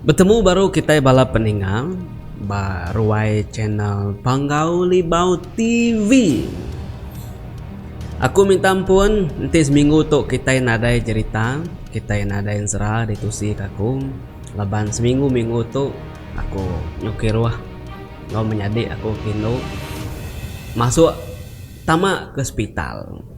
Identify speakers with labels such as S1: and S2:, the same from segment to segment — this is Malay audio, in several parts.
S1: Bertemu baru kita bala peninggal baruai channel Panggau Libau TV. Aku minta ampun nanti seminggu tu kita nadai cerita, kita nadai serah ditusi aku. Leban seminggu tu aku nyukir wah ngau menjadi aku kino masuk tamak ke hospital.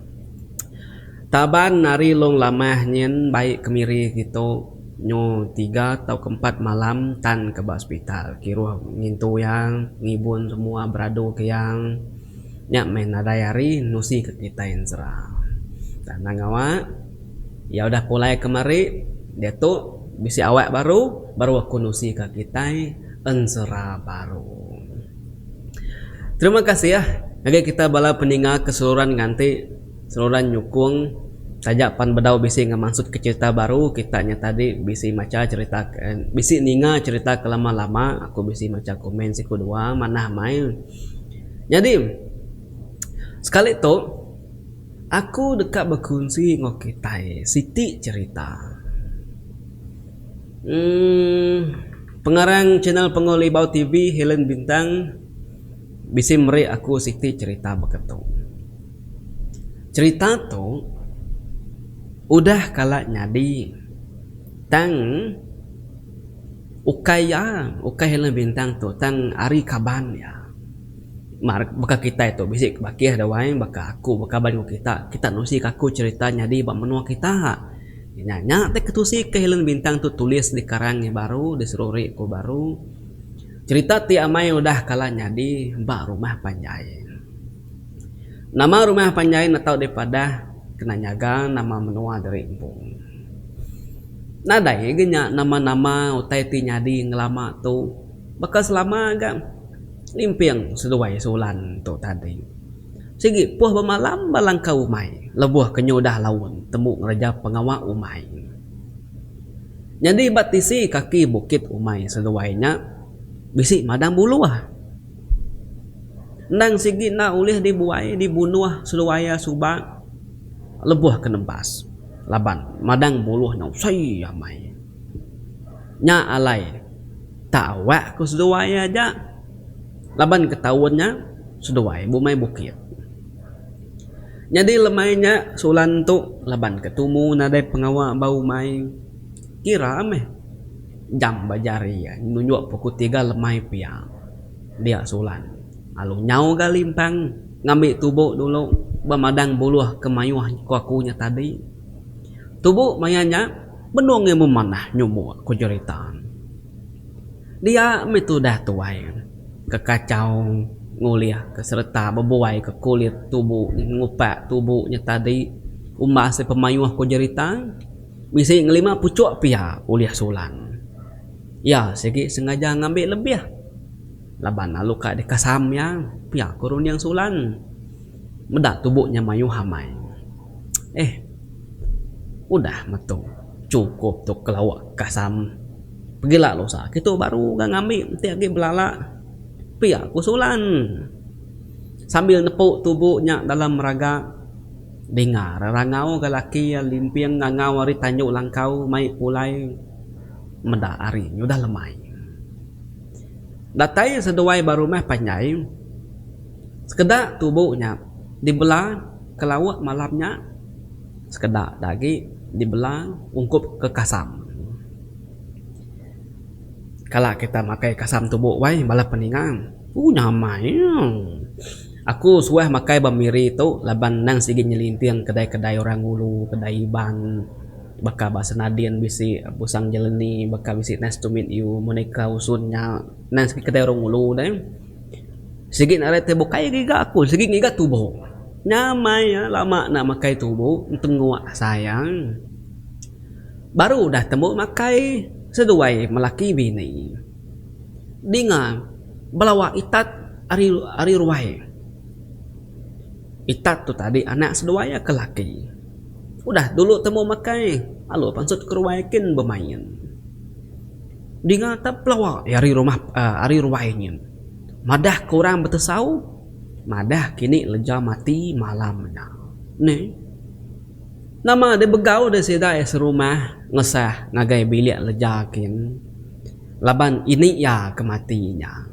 S1: Taban nari long lamah nyen baik kemiri gitu nyo 3 atau 4 malam tan ke hospital kiruh ngintu yang ngibun semua beradu ke yang nyak main nadayari nusi ke kita yang serah dan ngawa ya udah mulai kemari dia tuh bisi awak baru aku nusi ke kita ensera baru. Terima kasih ya lagi kita bala peninggal keseluruhan nganti seluruhan nyukung sajak pan bedau bisi ngamaksud ke cerita baru kitanya tadi bisi maca cerita bisi ninga cerita kelama-lama aku bisi maca komen si kedua mana main. Jadi sekali itu aku dekat berkunci ngokitai Siti cerita. Pengarang channel Panggau Libau TV Helen Bintang bisi meri aku Siti cerita begitu. Cerita tu udah kala nyadi tang ukai Helen Bintang tu tang Ari Kaban ya. Baka kita itu bisik baki ada wae baka aku baka ban kita nusi aku cerita nyadi bak menua kita. Nyanya teh ketusi ke Helen Bintang tu tulis di karangnya baru di seruri ku baru. Cerita ti amai udah kala nyadi mbak rumah Panjai. Nama rumah Panjai atau daripada kena nyaga nama menua dari empung. Nada ya genya nama-nama utai ti nyadi ngelama tu baka selama agak limpiang seduai sulan tu tadi. Sigi puah bemalam balang kau umai lebuh kenyudah lawan temu ngeraja pengawa umai. Jadi batisi kaki bukit umai seduainya bisi madang buluah. Nang sigi na ulih dibuai dibunuh seduaya subak lebuh kenembas laban madang buluh na usai amai. Nya alai tak awak ku seduaya aja laban ketahuannya seduai bumai bukit. Jadi lemainya sulan tu laban ketumu nadai pengawa bau mai kira ameh jam bajari ya nunjuk pukul 3 lemai pia dia sulan alu nyau galimpang ngambil tubuh dulu bemadang buluh kemayuh kuakunya tadi tubuh mayanya benung yang memanah nyumuk ku jeritan dia metu dah tuai kekacau nguliah keserta bebuai ke kulit tubuh ngupak tubuhnya tadi umbah si pemayuh ku jeritan bisa ngelima pucuk pia uliah sulan. Ya, segi sengaja ngambil lebih. Laban lalu kak dikasamnya, pihak kurun yang sulan. Medak tubuhnya mayu hamai. Udah metu. Cukup tuh kelawak kasam. Pergilah lo sa. Kita baru gak ngambil. Nanti lagi belala. Pihak kusulan. Sambil nepuk tubuhnya dalam raga. Dengar rangau galaki yang limpiang ngangau hari tanjuk langkau. Mai pulai. Menda ari udah lemai. Datai seduai baru meh Panjai. Sekedak tubuhnya dibelah ke laut malamnya. Sekedak lagi dibelah ungkup ke kasam. Kalau kita makai kasam tubuh wai bala peningan. Nyamai. Aku suah makai bamiri tu laban nang sigi nyelintiang kedai-kedai orang ulu, kedai ban. Baka bahasa Nadian bisi pusang jalani baka bisi nice to meet you monika usunnya nang segi kedai orang ulu deh segi nak rete bukai giga aku segi giga tubuh nyamai ya lama nak makai tubuh untuk nguak sayang baru dah temu makai seduai melaki bini dinga belawa itat ari ruai itat tu tadi anak seduaya ke laki. Udah dulu temu makai alu pansut keruaikin bermain dinga tap pelawak ari rumah ari ruainya madah kurang betesau madah kini leja mati malamnya nih nama de begau de seda es rumah ngesah ngagai bilik lejakin Laban ini ya kematinya.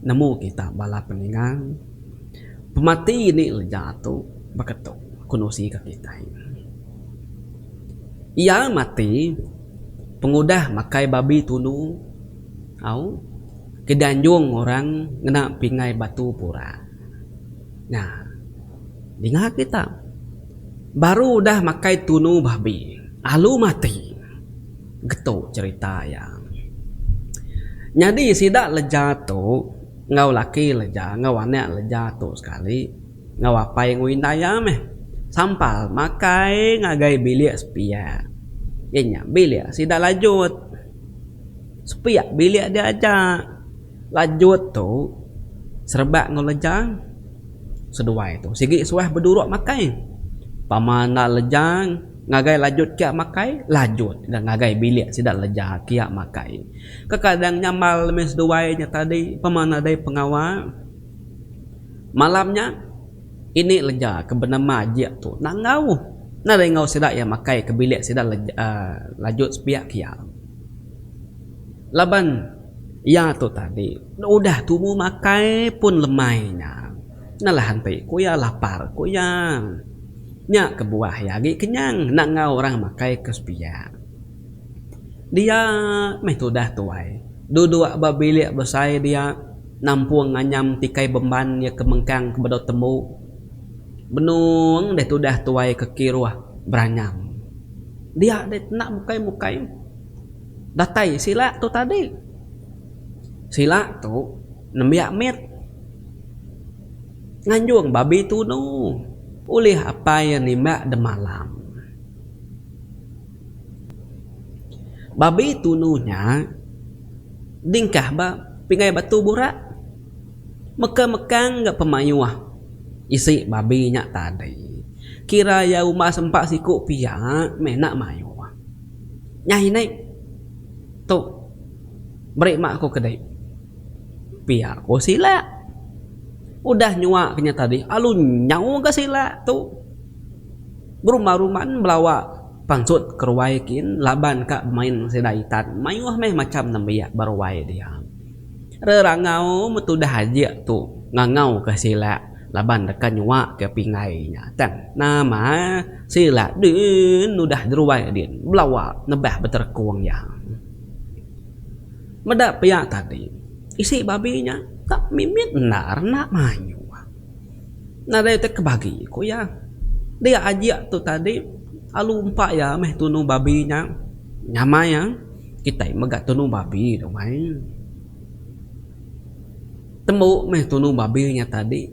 S1: Nemu kita bala peningan. Pemati ini jatuh beketuk kunusi ke kita. Ia mati pengudah makai babi tunu au kedanjung orang ngena pingai batu pura. Nah, dengar kita baru dah makai tunu babi alu mati getuk cerita yang jadi sidak lejatu ngau laki leja ngau anak lejatu sekali ngau apa yang windaya meh sampal makai ngagai bilik sepia inya bilik sidak lanjut sepia bilik dia aja lanjut tu serbak ngau lejang seduai tu sigi suah berduruk makai pamana lejang ngagai lanjut kia makai lanjut dan ngagai bilik sidak lejang kia makai kekadang nyamal mes duainya tadi pamana dai pengawal malamnya ini leja kebenama aja tu nak ngau nak dai ngau sidak ya makai ke bilik sidak lanjut sepiak kia laban ya tu tadi udah tumu makai pun lemainya nalah hantai ku ya lapar ku ya nya ke buah ya gi kenyang nak ngau orang makai ke sepiak dia meh tu dah tuai duduk babilik besai dia nampung nganyam tikai beban ya kemengkang kebedot temu benung deh tu dah tuai ke kiruah beranyam dia deh nak mukai datai sila tu tadi sila tu nembiak met nganjung babi tu nu ulih apa yang nimbak de malam babi tununya dingkah ba pingai batu burak mekang gak pemayuah isi babi nya tadi kira ya umah sempak siku pihak menak mayuah nyai naik tu beri mak aku kedai pihak aku sila udah nyuak kenya tadi alun nyau ke sila tu berumah-rumahan belawa pansut kerwaikin laban kak main sedaitan mayuah meh macam nambiak barwai dia rerangau metu dah haji tu ngangau ke sila laban dekat nyuak ke pingainya tan nama sila din udah derwai din belawa nebah beterkuang yang medak pihak tadi isi babinya tak mimit nar nak mayu nah dari kebagi ku ya dia ajak tu tadi alu umpak ya meh tunu babinya nyama ya kita megat tunu babi dong main temu meh tunu babinya tadi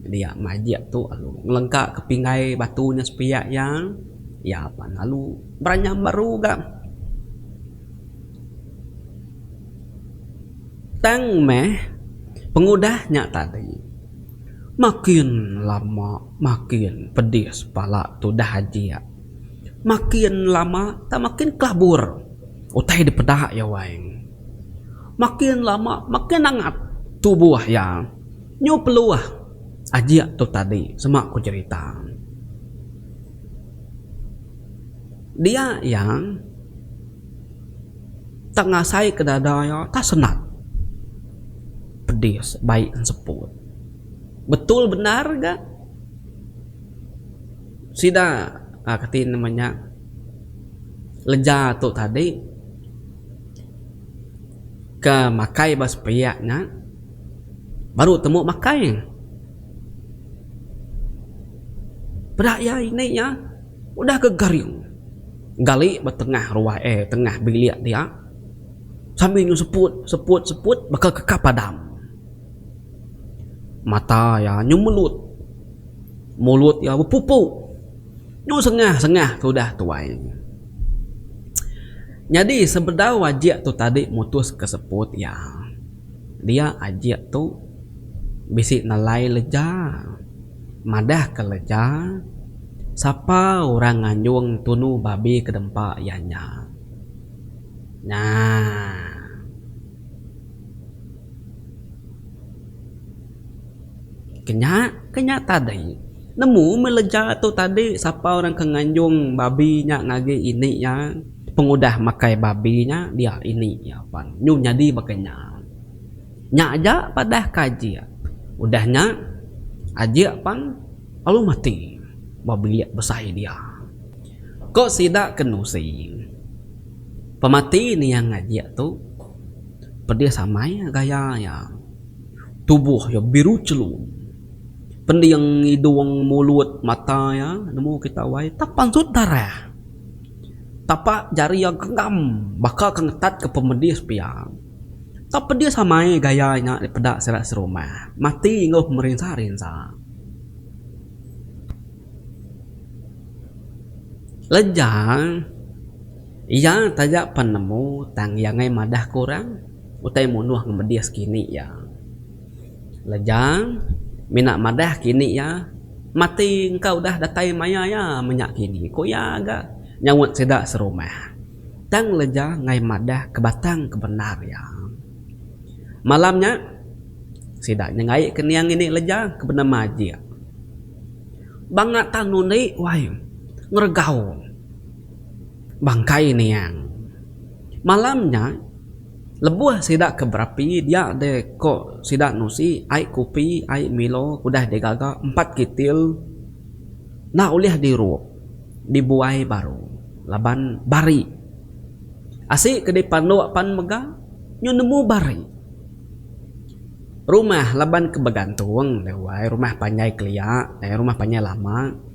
S1: dia majak tu alu ngelengkak kepingai batunya sepiak yang ya apa lalu beranyam baru gak tang meh pengudahnya tadi makin lama makin pedis pala tu dah haji makin lama tak makin kelabur utai di pedah ya waing makin lama makin hangat tubuh yang nyu peluah ajak tu tadi semak ku cerita dia yang tak ngasai ke dadanya tak senat pedis baik seput betul benar gak sida katin namanya leja tu tadi ke makai bas piyaknya baru temu makai pada ya ini ya udah ke garing gali betengah ruah tengah bilik dia sambil nyu seput bakal kekap padam mata ya nyu mulut ya berpupu nyu sengah sudah tuai jadi sebeda wajib tu tadi mutus ke seput ya dia ajak tu bisik nalai leja madah ke leja siapa orang nganjung tunu babi ke dempak yanya nah kenya tadi nemu meleja tu tadi siapa orang ke nganjung babi nya ngage ini ya pengudah makai babinya dia ini ya pan nyu jadi makanya nya aja pada kaji udahnya aja pan lalu mati babi lihat besar dia kok sidak kenusi pemati ini yang ngajak tuh pedia samanya gayanya tubuh ya biru celung pendiang hidung mulut mata ya nemu kita wai tapan darah tapak jari yang genggam bakal kengetat ke pemedi sepiang tapi dia samanya gayanya pedak serak serumah mati ngau merinsa-rinsa lejang iya tajak penemu tang yang ngai madah kurang utai munuh ngemedi kini ya lejang minak madah kini ya mati engkau dah datai maya ya menyak kini ko ya agak nyawut sedak serumah tang leja ngai madah ke batang kebenar ya malamnya sidaknya ngai keniang ini leja ke benar maji bangat tanuni wai ngergau bangkai niang malamnya lebuh sidak ke berapi dia de kok sidak nusi ai kopi ai milo udah degaga 4 kitil nah uliah dirup dibuai baru laban bari asik ke depan lo pan mega nyu nemu bari rumah laban ke begantung lewai rumah panjai kelia rumah panjai lama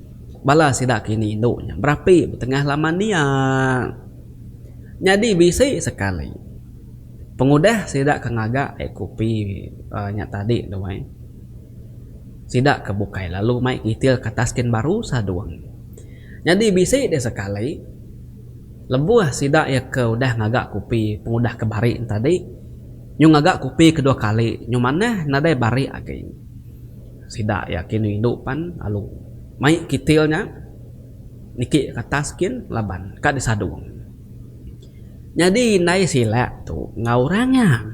S1: bala sidak kini induknya berapi tengah lama dia jadi bisi sekali pengudah sidak kengaga kopi nya tadi lewai sidak kebukai lalu mai kitil kataskin baru saduang jadi bisi dia sekali lebuh sidak ya ke udah ngagak kopi pengudah ke bari tadi nyu ngagak kopi kedua kali nyu mana nadai bari lagi sidak ya kini hidupan lalu mai kitilnya niki kataskin laban ka disadung jadi nai sila tuh ngaurangnya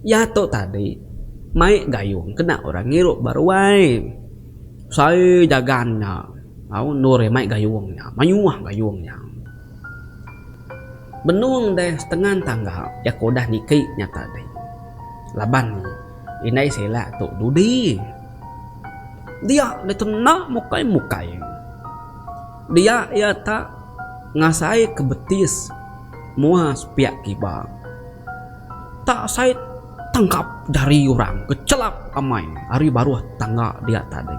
S1: ya tuh tadi mai gayung kena orang ngiruk baru wai saya jagannya au nure mai gayungnya mayuah gayungnya benung deh setengah tangga ya kodah niki nya tadi laban inai sila tuh dudi dia ditena mukai dia ya tak ngasai kebetis muas piak kiba tak saya tangkap dari orang kecelap amai hari baru tangga dia tadi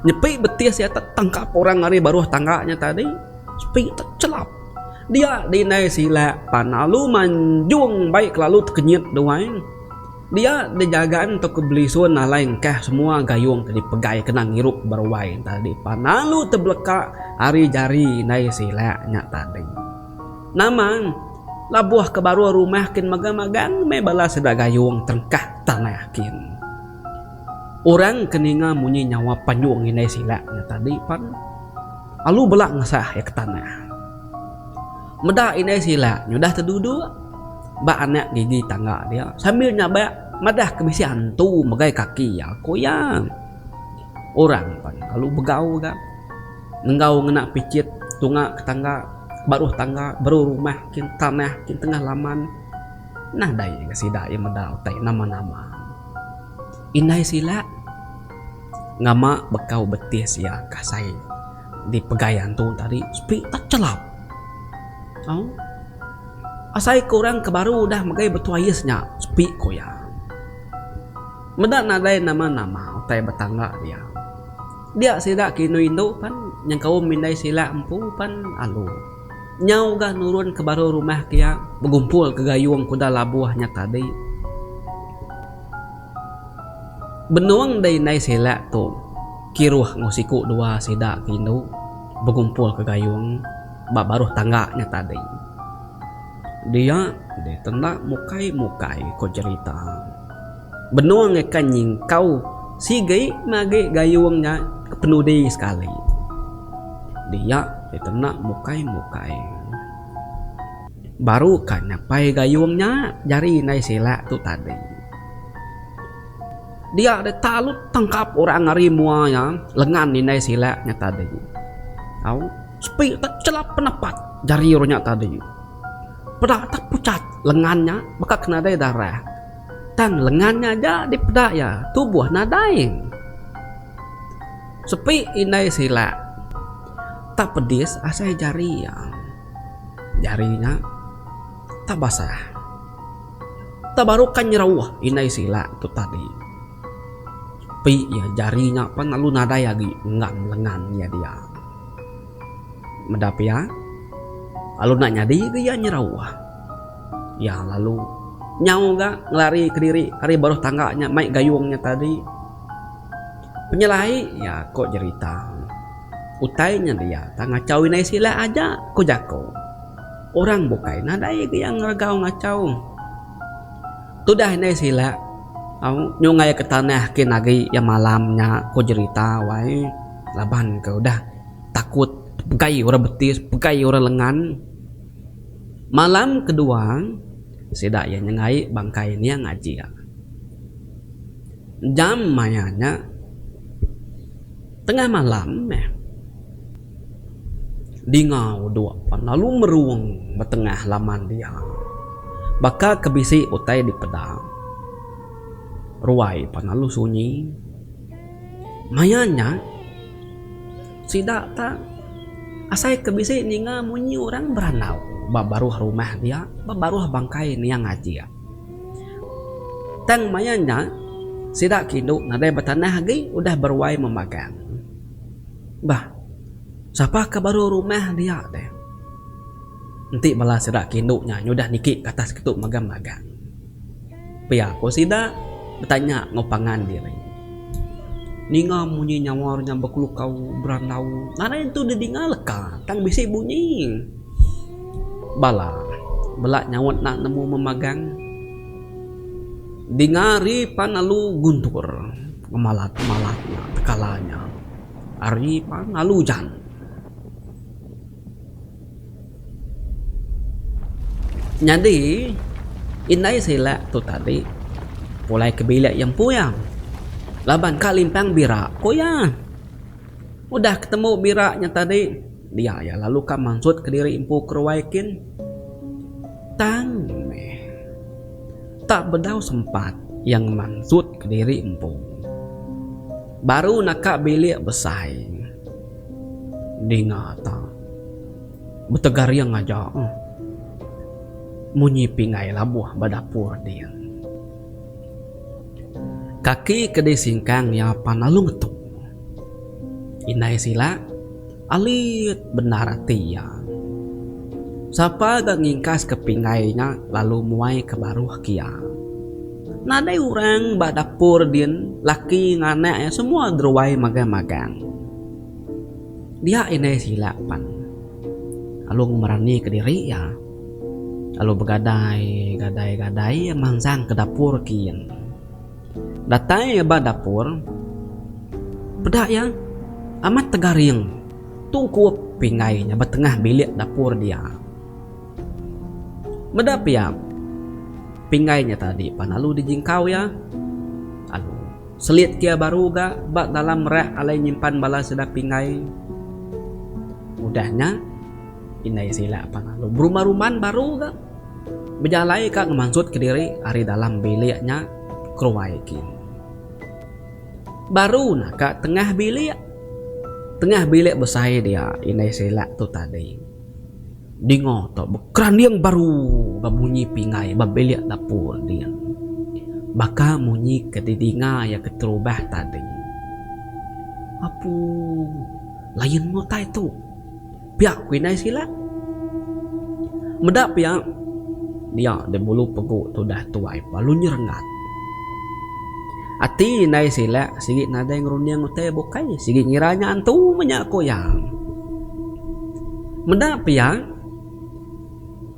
S1: nyepi betis ya tak tangkap orang hari baru tangganya tadi sepi tercelap dia dinai sila panalu manjung baik lalu terkenyit doain dia dijagaan untuk kebelisun lain kah semua gayung tadi pegai kena ngiruk berwain tadi panalu tebleka hari jari nai sila nya tadi naman labuah ke baru rumah kin magang-magang me bala sedak gayung tengkah tanah kin orang keninga munyi nyawa panyung nai sila nya tadi pan alu belak ngesah ya ke tanah meda inai sila nyudah terduduk ba anak gigi tangga dia sambil nyabak madah kebisi hantu megai kaki ya koyang orang pan kalau begau kan nenggau ngena picit tunga ke tangga baru rumah kin tanah kin tengah laman nah dai gasida yang medal tai nama-nama inai sila ngama bekau betis ya kasai di pegayan tuh tadi sepi tak celap asai kurang kebaru udah megai betuayesnya sepi koyang medak nadai nama-nama utai betangga dia sidak kinu indo pan yang kau mindai sila empu pan alu nyau gah nurun ke baru rumah kia bergumpul ke gayung kuda labuahnya tadi benuang dari nai sila tu kiruh ngusiku dua sidak kinu bergumpul ke gayung baru tangganya tadi dia ditenda mukai ko cerita benuang ikan nyingkau sigai mage gayungnya kepenudi sekali dia ditenda mukai baru kan nyapai gayungnya jari nai sila tu tadi dia ada talut tangkap orang ngarimuanya lengan ni nai sila nya tadi au sepi tak celap penapat jari orangnya tadi. Pedak tak pucat lengannya, bakal kena darah. Tang lengannya aja dipedak ya, tubuh nadaing. Sepi inai sila. Tak pedis asai jari ya. Jarinya tak basah. Tak baru kan nyerawah inai sila tu tadi. Pi ya jarinya pan lalu nada lagi ngam lengannya dia. Medap ya. Lalu nak nyadi dia nyerawah. Ya lalu nyau gak ngelari ke diri hari baru tangganya maik gayungnya tadi. Penyelai ya kok cerita. Utainya dia tangga cau inai sila aja kok jako. Orang bukai nadai yang ngegau ngacau. Tudah inai sila. Au nyungai ke tanah kin lagi ya malamnya kok cerita wai laban ke udah takut pegai orang betis pegai orang lengan. Malam kedua sidak ya nyengai bangkai ini yang ngaji ya. Jam mayanya tengah malam dingau dua pan lalu meruang betengah laman dia. Baka kebisi utai di pedang. Ruai pan lalu sunyi. Mayanya sidak tak asai kebisi ninga munyi orang beranau. Babaruh rumah dia, babaruh bangkai ni yang ngaji ya. Tang mayanya sidak kindu nadai bertanah lagi udah berwai memagang. Bah, siapa ke baru rumah dia deh. Nanti malah sidak kindunya udah nikik ke atas ketuk magang-magang. Pihak aku sidak bertanya ngopangan diri. Ninga munyi nyawarnya bekulukau beranau. Nana itu didinga leka, tang bisi bunyi. Bala belak nyawat nak nemu memagang dingari panalu guntur malat tekalanya ari panalu jan jadi inai sila tu tadi mulai ke bilik yang puyang laban kalimpang birak ya udah ketemu biraknya tadi dia ya lalu kan maksud ke diri empu kerwaikin tang tak bedau sempat yang maksud ke diri empu baru nak bilik besai dingata betegar yang aja munyi pingai labuh badapur dia kaki kedai singkang ya panalu ngetuk inai sila alit benar tia. Siapa gak ngingkas ke pingainya lalu muai ke baruh kia. Nadai orang bak dapur din laki nganek semua derwai magang-magang. Dia ini silapan. Lalu merani ke diri ya. Lalu gadai mangsang ke dapur kian. Datai bak dapur. Pedak ya amat tegaring. Tungku pingainya bertengah bilik dapur dia. Medap ya pingainya tadi panalu dijingkau ya. Lalu selit kia baru gak bak dalam rek alai nyimpan bala sedap pingai. Mudahnya inai sila panalu berumah-rumahan baru gak berjalai kak ngemaksud ke diri hari dalam biliknya keruaikin. Baru nak kak tengah bilik besar dia inai sila tu tadi. Dingo to bekeran yang baru babunyi pingai babelik dapur dia. Baka munyi kedidinga ya keterubah tadi. Apu lain mo tai tu. Pihak ku inai sila. Medap ya dia de bulu pegu tu dah tuai palu nyerengat. Ati inai sila sigit nada yang runyang utai bukai sigit ngiranya antu menyak koyang. Medap ya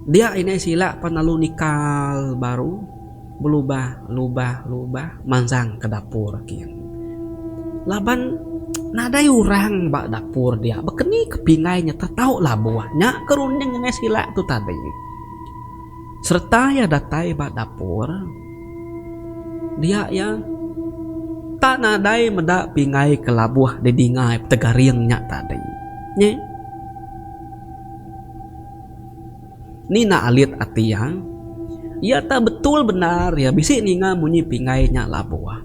S1: dia inai sila panalu nikal baru berubah mansang ke dapur kian. Laban nada orang bak dapur dia bekeni kepingainya tak tahu lah buahnya kerunyang inai sila tu tadi. Serta ya datai bak dapur dia ya tak nadai medak pingai kelabuh di dingai tegariangnya tadi. Nye Nina alit atiang. Ya ta betul benar ya bisi ninga munyi pingainya labuah.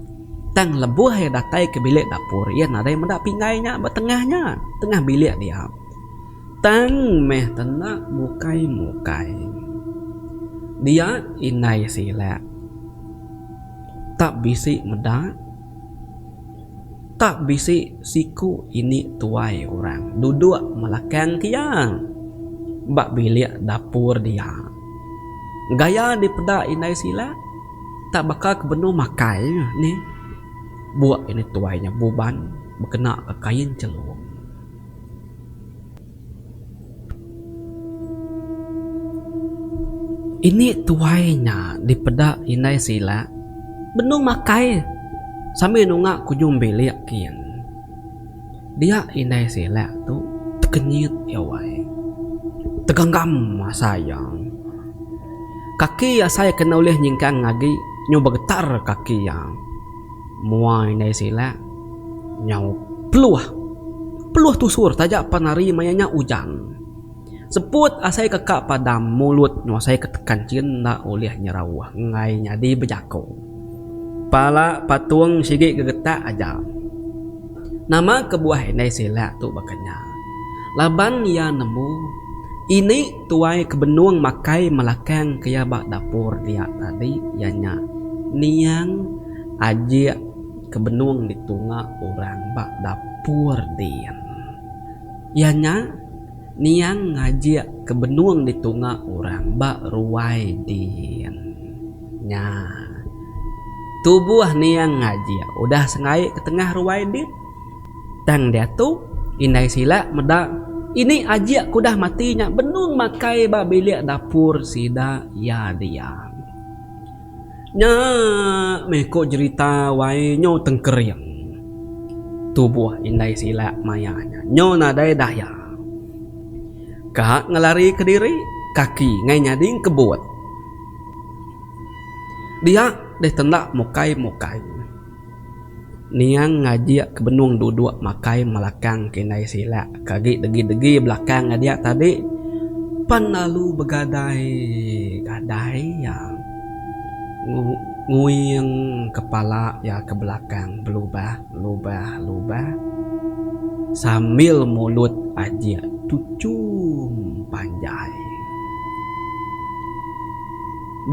S1: Tang lebuh ya datai ke bilik dapur. Ya nadai mendak pingainya batengahnya. Tengah bilik dia. Tang meh tenak mukai. Dia inai sila. Tak bisi medak. Tak bisi siku ini tuai orang. Duduk melakang kiang. Bak bilik dapur dia. Gaya di peda inai sila. Tak bakal kebenuh makai ni. Buat ini tuainya buban. Berkena ke kain celung. Ini tuainya di peda inai sila. Benuh makai. Sambil nungak kujung bilik kian. Dia inai sila tu. Tekenyit ya wai. Teganggam sayang. Kaki ya saya kena oleh nyingkang lagi. Nyoba getar kaki yang. Muai inai sila. Nyau peluah. Peluah tusur tajak panari mayanya ujang. Seput asai kekak padam mulut nyo asai ketekan cinta oleh nyerawah ngai nyadi bejako. Pala patung sigit gegetak aja. Nama kebuah inai sila tu bakanya. Laban ya nemu. Ini tuai kebenuang makai melakang kaya bak dapur dia tadi yanya. Niang aja kebenuang ditunga orang bak dapur dia. Yanya. Niang ngajak kebenuang ditunga orang bak ruai din. Nya. Tubuh niang ngajak udah sengai ke tengah ruai din. Tang dia tu inai sila medak. Ini ajak kudah matinya benung makai bak bilik dapur sida ya dia. Nya meko cerita wai nyo tengkeriang. Tubuh inai sila mayanya. Nyo nadai daya. Kak ngelari ke diri, kaki ngai nyading kebut. Dia deh tendak mukai. Niang ngajak ke benung duduk makai melakang kinai sila. Kagi degi belakang dia tadi. Pan lalu begadai ya. Nguyang kepala ya ke belakang. Lubah. Sambil mulut aja tucum panjai.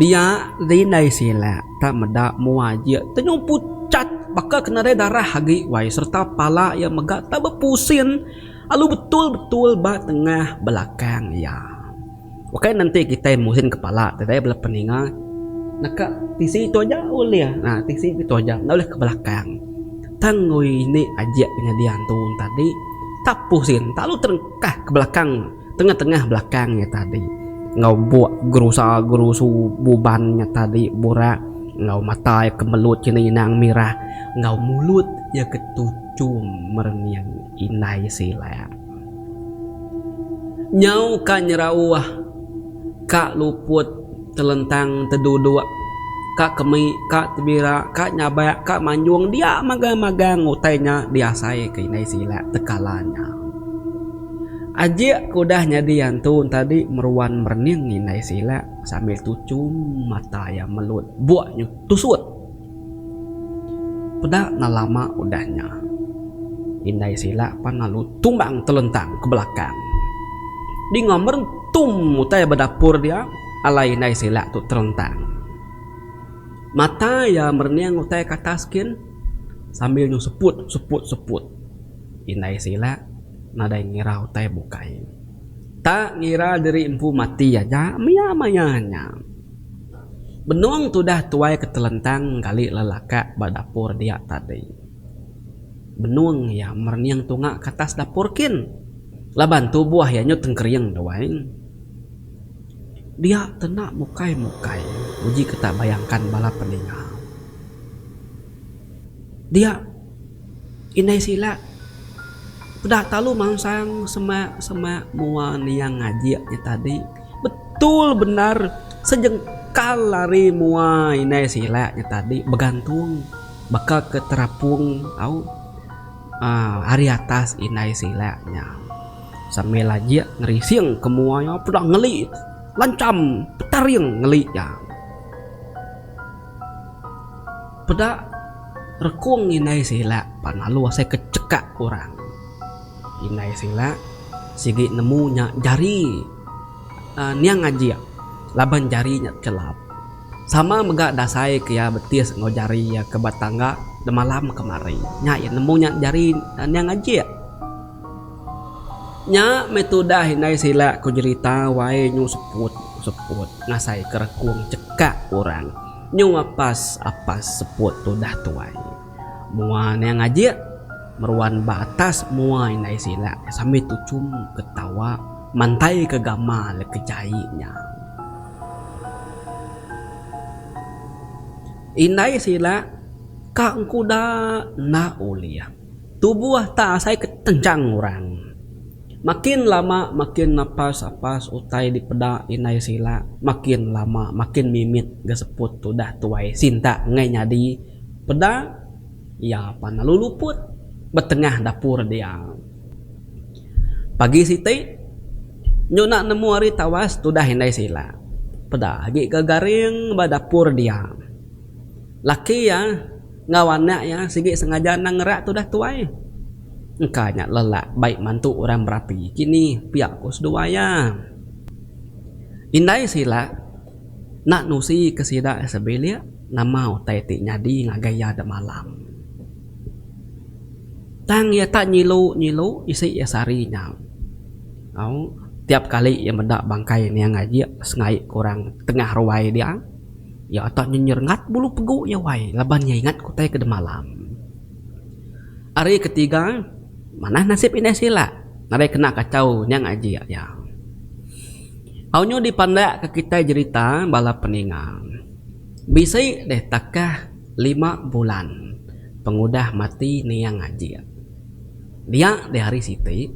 S1: Dia rinai sila tak medak muajia tenyum pucat bakal kena darah hagi wai serta pala yang megak tak berpusin alu betul ba tengah belakang ya. Oke nanti kita musin kepala tadi belah peninga nak tisi itu aja oleh nah tisi itu aja nak oleh ke belakang tangui ini ajak penyediaan tu tadi tak pusin tak lu terengkah ke belakang tengah belakangnya tadi ngau buat gerusu bubannya tadi borak ngau mata ya kemelut cina inang mirah ngau mulut ya ketucum merniang inai sila nyau ka nyerawah ka luput telentang teduduk ka kemi ka tebira ka nyabak ka manjuang dia magang ngutainya dia saya ke inai sila tekalanya ajak kudah nyadian tu tadi meruan merning inai sila sambil tucum mata yang melut buaknya tusut pedak nalama udahnya inai sila pan lalu tumbang telentang ke belakang di ngomer tum mutai berdapur dia alai inai sila tu terentang mata ya merning utai kataskin sambil nyu seput inai sila nadai ngira utai bukai tak ngira dari empu mati aja mayanya benuang tudah tuai ketelentang kali lelaka badapur dia tadi benuang ya merniang tungak katas dapurkin laban tubuh ya nyu tengkeriang doain dia tenak mukai uji kita bayangkan bala peninga dia inai sila udah talu mangsang semak muan yang ngajiaknya tadi betul benar sejengkal lari muai inai silanya tadi bergantung bakal ke terapung tahu hari atas inai silanya sambil aja ngerising kemuanya udah ngeli lancam petaring ngelik ya. Pada rekung inai sila panalu saya kecekak orang. Inai sila sigi nemunya jari niang aja laban jarinya kelap. Sama mega dasai kaya betis ngo jari ya ke batangga de malam kemari. Nya ya nemunya jari niang aja. Nya metoda hinai sila ku cerita wae nyu seput ngasai kerekung cekak orang. Nyu apas seput tu dah tuai. Mua niang aja meruan batas mua hinai sila sambil tucum ketawa mantai ke gamal ke jainya. Inai sila kang kuda na ulia. Tubuh tak asai ketencang orang. Makin lama makin napas utai di peda inai sila. Makin lama makin mimit geseput tu dah tuai sinta ngai nyadi peda ya panalu luput betengah dapur dia. Pagi siti nyuna nemu hari tawas tu dah inai sila. Peda lagi ke garing badapur dia. Laki ya ngawana ya sigi sengaja nanggerak tu dah tuai. Engkanya lelak baik mantu orang berapi kini pihak kus dua ya. Indai sila nak nusi kesida sebelia nama utai ti nyadi ngagaya de malam. Tang ya tak nyilu isi ya sarinya. Au tiap kali yang mendak bangkai ni yang ngaji sengai kurang tengah ruai dia. Ya tak nyenyer ngat bulu pegu ya wai laban ya ingat kutai ke de malam. Hari ketiga mana nasib ini sila nare kena kacau yang aji ya. Aunyo dipandak ke kita cerita bala peningang. Bisa deh takah 5 bulan pengudah mati ni yang aji. Dia di hari siti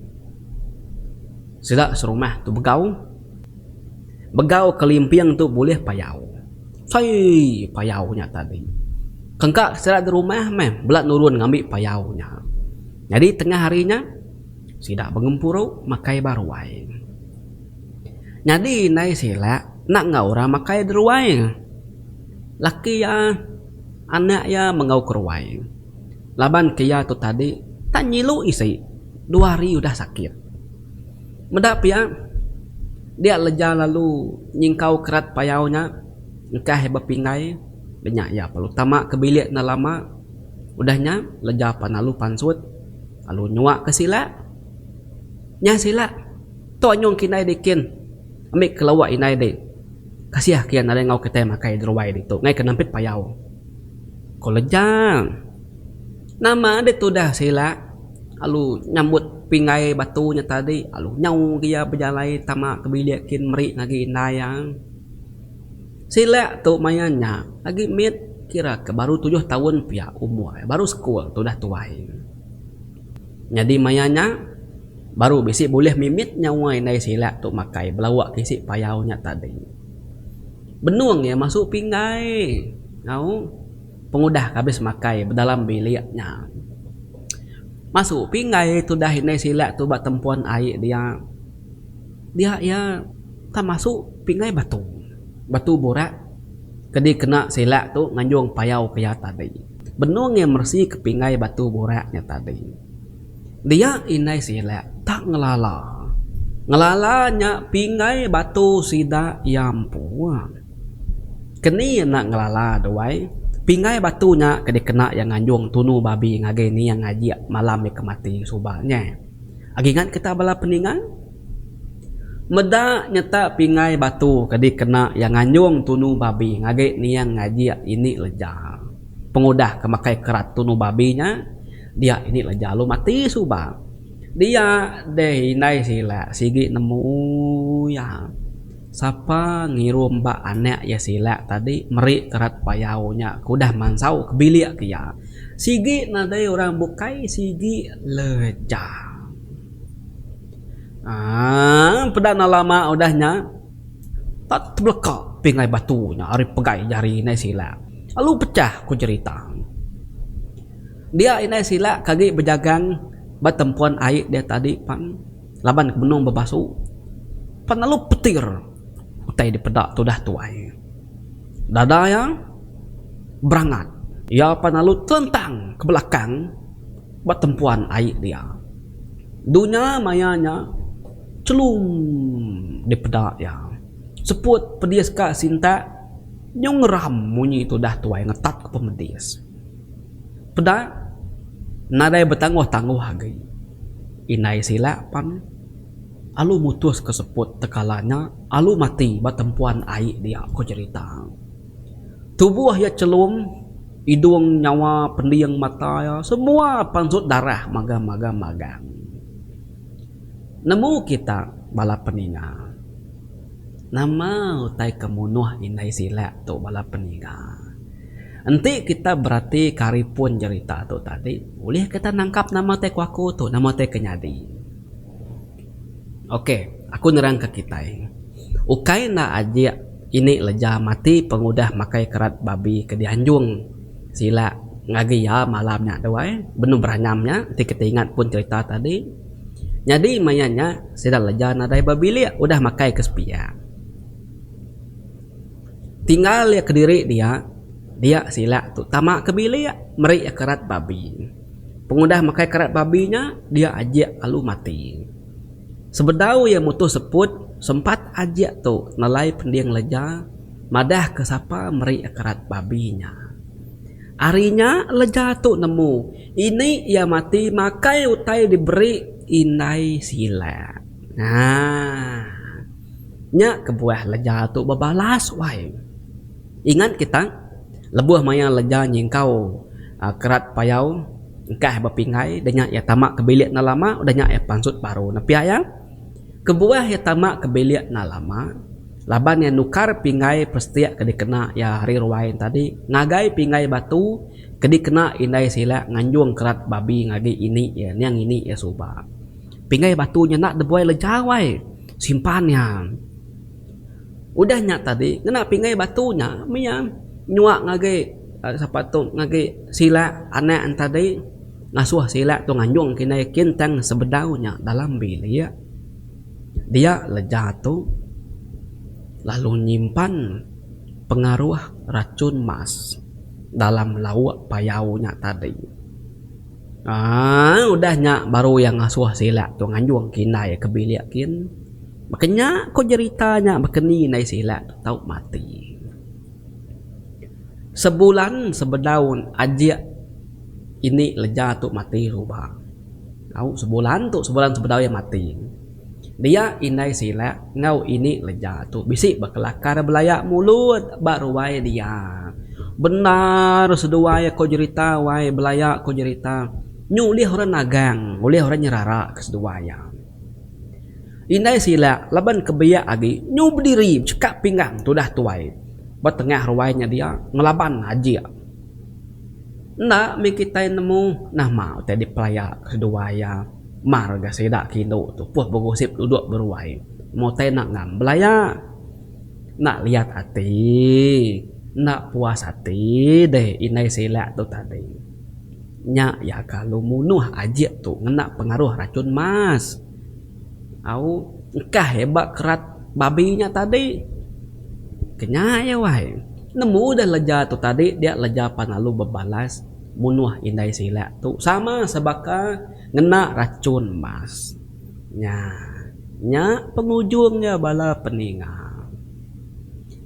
S1: sila serumah tu begau kelimpiang tu boleh payau. Say payaunya tadi. Kengkak sila di rumah belat nurun ngambil payaunya. Jadi tengah harinya sidak bengempuru makai baruai. Jadi nai sila nak ngaura makai deruai. Laki ya anak ya mengau keruai. Laban kia tu tadi tak nyilu isi 2 hari udah sakit. Medap ya dia leja lalu nyingkau kerat payaunya nikah bepingai banyak ya perlu tamak kebilik na lama udahnya leja panalu pansut lalu nyuak ke sila nya sila to nyong kinai dikin amik kelawak inai de kasih kian ada ngau kita makai derwai itu ngai kenampit payau ko leja nama de tu dah sila lalu nyambut pingai batunya tadi lalu nyau dia berjalai tamak kebilik kin meri lagi inai yang sila tu mayanya lagi mit kira ke baru 7 tahun pihak umur baru sekolah tu dah tuai. Jadi mayanya baru bisi boleh mimit nyawa inai sila tu makai belawak kisi payaunya tadi. Benuang ya masuk pingai. Ngau pengudah habis makai berdalam biliknya. Masuk pingai tu dah inai sila tu bak tempuan air dia ya tak masuk pingai batu borak kedi kena sila tu nganjung payau kaya tadi. Benuang yang mersi kepingai batu boraknya tadi. Dia inai sila tak ngelalanya pingai batu sida yampu. Keni nak ngelala doai pingai batunya kedi kena yang nganjung tunu babi ngage ni yang ngaji malam ya kemati subahnya. Agingan kita bala peningan meda nyata pingai batu kadi kena yang nganjung tunu babi ngage ni yang ngaji ini leja pengudah kemakai kerat tunu babinya dia ini leja lu mati subah dia deh inai sila sigi nemu ya sapa ngirum mbak anak ya sila tadi meri kerat payaunya kudah mansau kebilik kia sigi nadai orang bukai sigi leja. Pedana lama udahnya tak terbelekak pingai batunya hari pegai jari inai sila lalu pecah ku cerita dia inai sila kagi berjagang batempuan air dia tadi pan laban benung bebasu pan lalu petir utai dipedak tu dah tuai. Dada yang berangat. Ia panalu tentang ke belakang bertempuan air dia. Dunia mayanya celum dipedak ya. Seput pedias ka sinta nyong ram munyi itu dah tuai ngetat ke pemedias. Pedak nadai bertangguh-tangguh hagai. Inai sila pan alu mutus ke seput tekalanya alu mati bertempuan air dia ko cerita. Tubuh ya celum, hidung nyawa pendiang mata ya semua pansut darah magang. Nemu kita bala peninga. Nama utai kemunuh inai sila tu bala peninga. Nanti kita berarti karipun cerita tu tadi. Boleh kita nangkap nama teh kuaku tu, nama teh kenyadi. Oke, aku nerang ke kita. Ukai na aja ini leja mati pengudah makai kerat babi ke dianjung. Sila ngagi ya malamnya doai, benu beranyamnya. Nanti kita ingat pun cerita tadi. Jadi mayanya sila leja nadai babi liat udah makai ke sepia. Tinggal ya ke diri dia sila tu tamak ke bilik meri kerat babi. Pengudah makai kerat babinya dia ajak lalu mati. Sebedau ya mutus seput sempat ajak tu nalai pendiang leja madah ke sapa meri kerat babinya. Arinya leja tu nemu ini ia mati makai utai diberi inai sila. Nah, nya kebuah leja tu berbalas wai. Ingat kita lebuh maya leja nyingkau kerat payau engkah berpingai danya ya tamak ke bilik na lama udahnya ya pansut baru napi ayang kebuah ya tamak ke bilik na lama laban yang nukar pingai pestia ke dikena ya hari ruain tadi ngagai pingai batu ke dikena indai sila nganjung kerat babi ngagi ini ya yang ini ya suba pingai batunya nak debuai leja wai simpannya udahnya tadi kena pingai batunya mian nyuak ngage sapatu ngage sila anak tadi ngasuh sila tu nganjung kinai kintang sebedaunya dalam bilik dia leja tu lalu nyimpan pengaruh racun mas dalam lauk payaunya tadi. Udahnya baru yang ngasuh sila tu nganjung kinai ke bilik kin makanya kau ceritanya berkeni nai sila tau mati. Sebulan sebedaun aja ini leja tu mati rubah. Tahu sebulan sebedaun yang mati. Dia inai sila ngau ini leja tu bisik berkelakar belayak mulut baru wae dia. Benar seduai kau cerita wae belayak kau cerita. Nyulih orang nagang, ulih orang nyerara keseduaya. Inai sila laban kebiak lagi nyu berdiri cekak pinggang tu dah tuai. Bertengah ruainya dia ngelaban aja. Nak kita nemu nama tadi pelaya keduanya marga sedak kilo tu puh bergosip duduk beruai. Mau nak ngam belaya. Nak lihat hati, nak puas hati deh inai sila tu tadi. Nya ya kalau munuh aja tu ngena pengaruh racun mas. Au engkah hebat kerat babinya tadi. Kenyaya wahai. Nemu dah leja tu tadi dia leja panalu berbalas munuh indai sila tu sama sebaka ngena racun mas. Nya pengujungnya bala peninga.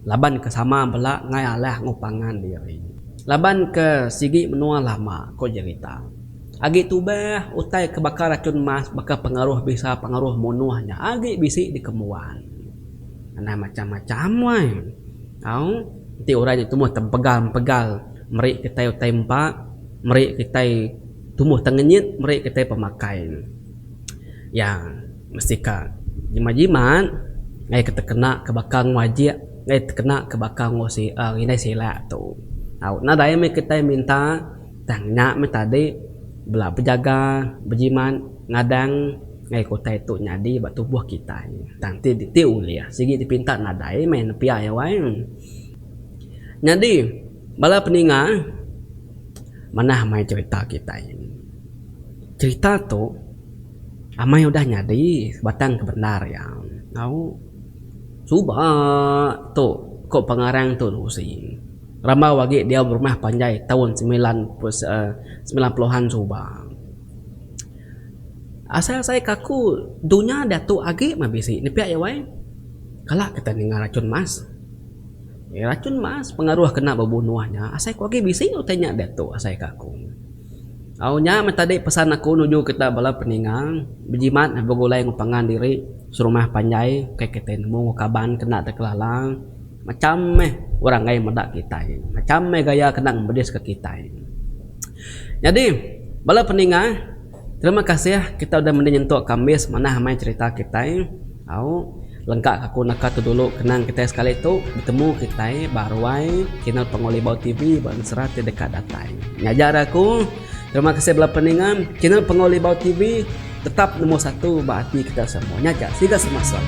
S1: Laban ke sama bala ngai alah ngupangan diri. Laban ke sigi menua lama ko cerita. Agi tubah utai kebakar racun mas baka pengaruh bisa pengaruh munuhnya agi bisi di kemuan. Ana macam-macam wai. Au ti orang itu mah tempegal meri kita utai empat meri kita tumuh tengenyit meri kita pemakai. Yang mesti ka jimat-jimat ngai kita kena kebakang wajib ngai kena kebakang ngosi ini sila tu. Au nadai me kita minta tanya me tadi belah berjaga berjiman ngadang ngai kota itu nyadi batu buah kita nanti ditiu ya sigi dipinta nadai main pia ya wai nyadi bala peninga mana mai cerita kita ini cerita tu amai udah nyadi batang kebenar ya tahu Suba tu kok pengarang tu si Rama wagi dia berumah panjai tahun 90-an suba. Asal saya kaku dunia datu agi mabisi ni pihak ya wai. Kalak kita dengar racun mas. Ya, racun mas pengaruh kena bebunuhnya. Asal ku agi bisi utanya datu asal kaku. Aunya tadi pesan aku nuju kita bala peningang bejimat begulai ngupangan diri surumah panjai kayak kita nemu kaban kena terkelalang macam orang gaya medak kita macam gaya kena bedis ke kita. Jadi bala peningang terima kasih ya kita udah menyentuh Kamis mana main cerita kita. Au lengkap aku nak tu dulu kenang kita sekali itu bertemu kita baruai channel Pengoli Bau TV bang serat dekat datai. Ngajar aku terima kasih bala peningan channel Pengoli Bau TV tetap nomor 1 berarti kita semuanya. Siga semasa.